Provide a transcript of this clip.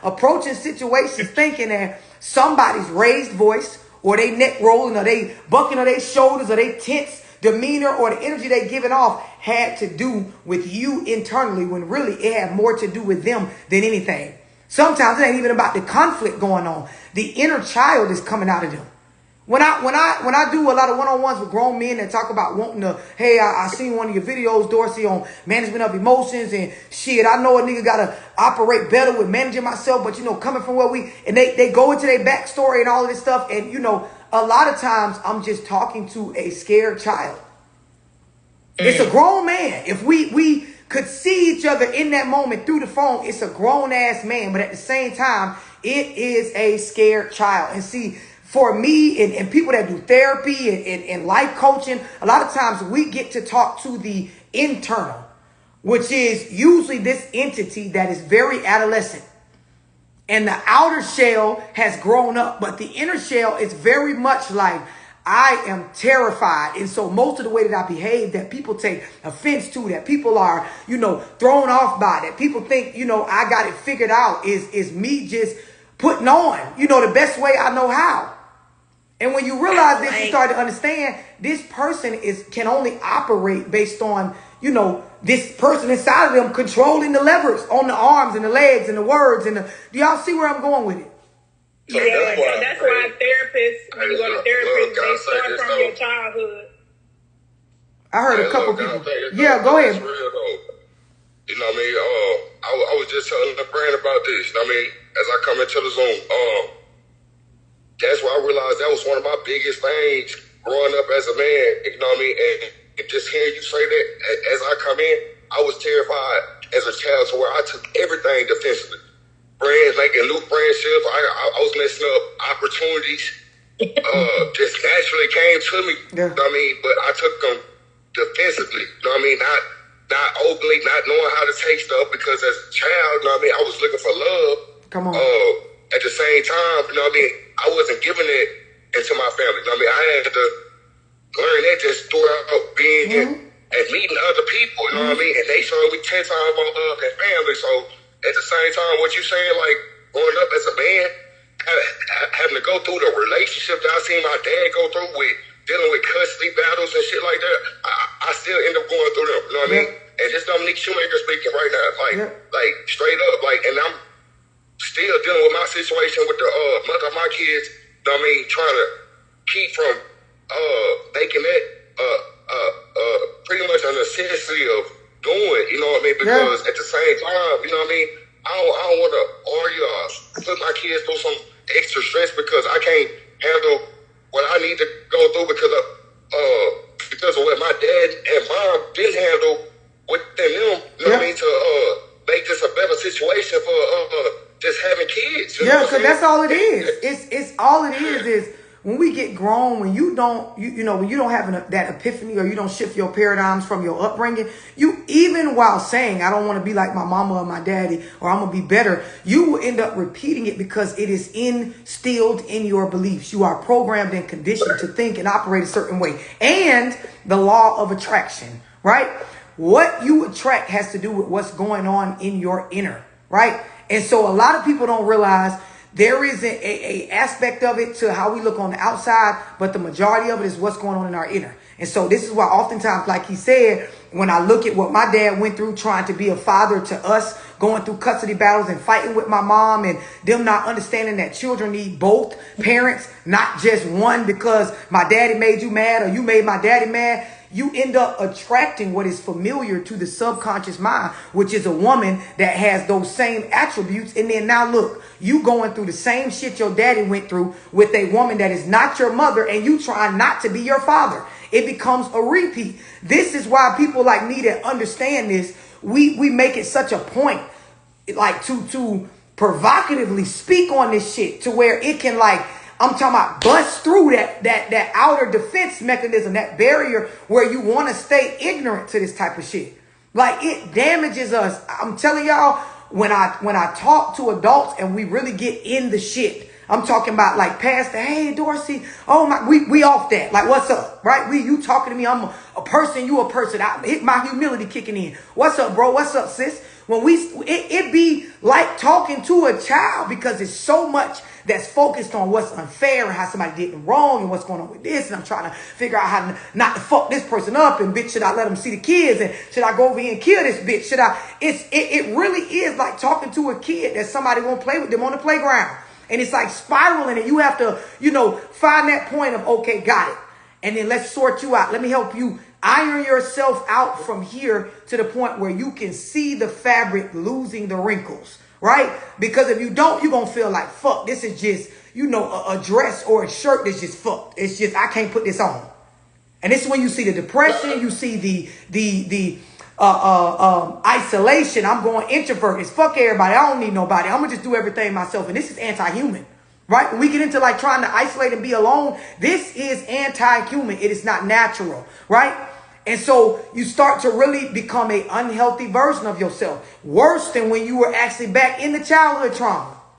approaching situations thinking that somebody's raised voice or they neck rolling or they bucking or they shoulders or they tense demeanor or the energy they giving off had to do with you internally, when really it had more to do with them than anything. Sometimes it ain't even about the conflict going on. The inner child is coming out of them. When I do a lot of one-on-ones with grown men that talk about wanting to, hey, I seen one of your videos, Dorsey, on management of emotions and shit. I know a nigga gotta operate better with managing myself, but coming from where they go into their backstory and all of this stuff. And a lot of times I'm just talking to a scared child. It's a grown man. If we could see each other in that moment through the phone, it's a grown ass man. But at the same time, it is a scared child. And see, for me and people that do therapy and life coaching, a lot of times we get to talk to the internal, which is usually this entity that is very adolescent. And the outer shell has grown up, but the inner shell is very much like, I am terrified. And so most of the way that I behave, that people take offense to, that people are, thrown off by, that people think, I got it figured out, is me just putting on, the best way I know how. And when you realize this, you start to understand this person can only operate based on, this person inside of them controlling the levers on the arms and the legs and the words. Do y'all see where I'm going with it? Yeah, that's why therapists, when you go to therapists, they start from your childhood. I heard a couple people. Yeah, go ahead. Real though. You know what I mean? I was just telling a friend about this. You know what I mean? As I come into the Zoom, that's why I realized that was one of my biggest things growing up as a man. You know what I mean? And just hearing you say that as I come in, I was terrified as a child to where I took everything defensively. Friends, making new friendships. I was messing up opportunities. Just naturally came to me. Yeah. You know what I mean? But I took them defensively. You know what I mean? Not openly, not knowing how to take stuff, because as a child, you know what I mean, I was looking for love. Come on. At the same time, you know what I mean, I wasn't giving it into my family. You know what I mean? I had to learn that just throughout being and meeting other people, you know what I mean? And they showed me 10 times more love than family. So at the same time, what you saying, like growing up as a man, having to go through the relationship that I seen my dad go through with dealing with custody battles and shit like that, I still end up going through them, you know what I mean? And this Dominique Shoemaker speaking right now, like straight up, like, and I'm still dealing with my situation with the mother of my kids, you know what I mean, trying to keep from making that pretty much a necessity of doing, you know what I mean? Because at the same time, you know what I mean, I don't want to argue or put my kids through some extra stress because I can't handle what I need to go through because of what my dad and mom didn't handle within them, you know what I mean, to make this a better situation for just having kids. Yeah, because that's all it is. It's all it is when we get grown, when you don't, when you don't have that epiphany, or you don't shift your paradigms from your upbringing, you, even while saying, I don't want to be like my mama or my daddy, or I'm going to be better, you will end up repeating it because it is instilled in your beliefs. You are programmed and conditioned to think and operate a certain way. And the law of attraction, right? What you attract has to do with what's going on in your inner, right? And so a lot of people don't realize there is a aspect of it to how we look on the outside, but the majority of it is what's going on in our inner. And so this is why oftentimes, like he said, when I look at what my dad went through trying to be a father to us, going through custody battles and fighting with my mom, and them not understanding that children need both parents, not just one, because my daddy made you mad or you made my daddy mad. You end up attracting what is familiar to the subconscious mind, which is a woman that has those same attributes. And then now look, you going through the same shit your daddy went through with a woman that is not your mother, and you trying not to be your father. It becomes a repeat. This is why people like me that understand this, we make it such a point, like to provocatively speak on this shit to where it can, like, I'm talking about bust through that outer defense mechanism, that barrier where you want to stay ignorant to this type of shit. Like, it damages us. I'm telling y'all, when I talk to adults and we really get in the shit, I'm talking about like past the, hey, Dorsey, oh my, we off that. Like, what's up, right? You talking to me, I'm a person, you a person. My humility kicking in. What's up, bro? What's up, sis? When it be like talking to a child, because it's so much that's focused on what's unfair and how somebody did wrong and what's going on with this. And I'm trying to figure out how not to fuck this person up. And bitch, should I let them see the kids? And should I go over here and kill this bitch? Should I? It really is like talking to a kid that somebody won't play with them on the playground. And it's like spiraling, and you have to, find that point of, okay, got it. And then let's sort you out. Let me help you iron yourself out from here to the point where you can see the fabric losing the wrinkles, right? Because if you don't, you're going to feel like, fuck, this is just, a dress or a shirt that's just fucked. It's just, I can't put this on. And this is when you see the depression, you see the isolation. I'm going introvert. It's fuck everybody. I don't need nobody. I'm going to just do everything myself. And this is anti-human. Right? When we get into like trying to isolate and be alone, this is anti-human. It is not natural. Right? And so you start to really become an unhealthy version of yourself. Worse than when you were actually back in the childhood trauma.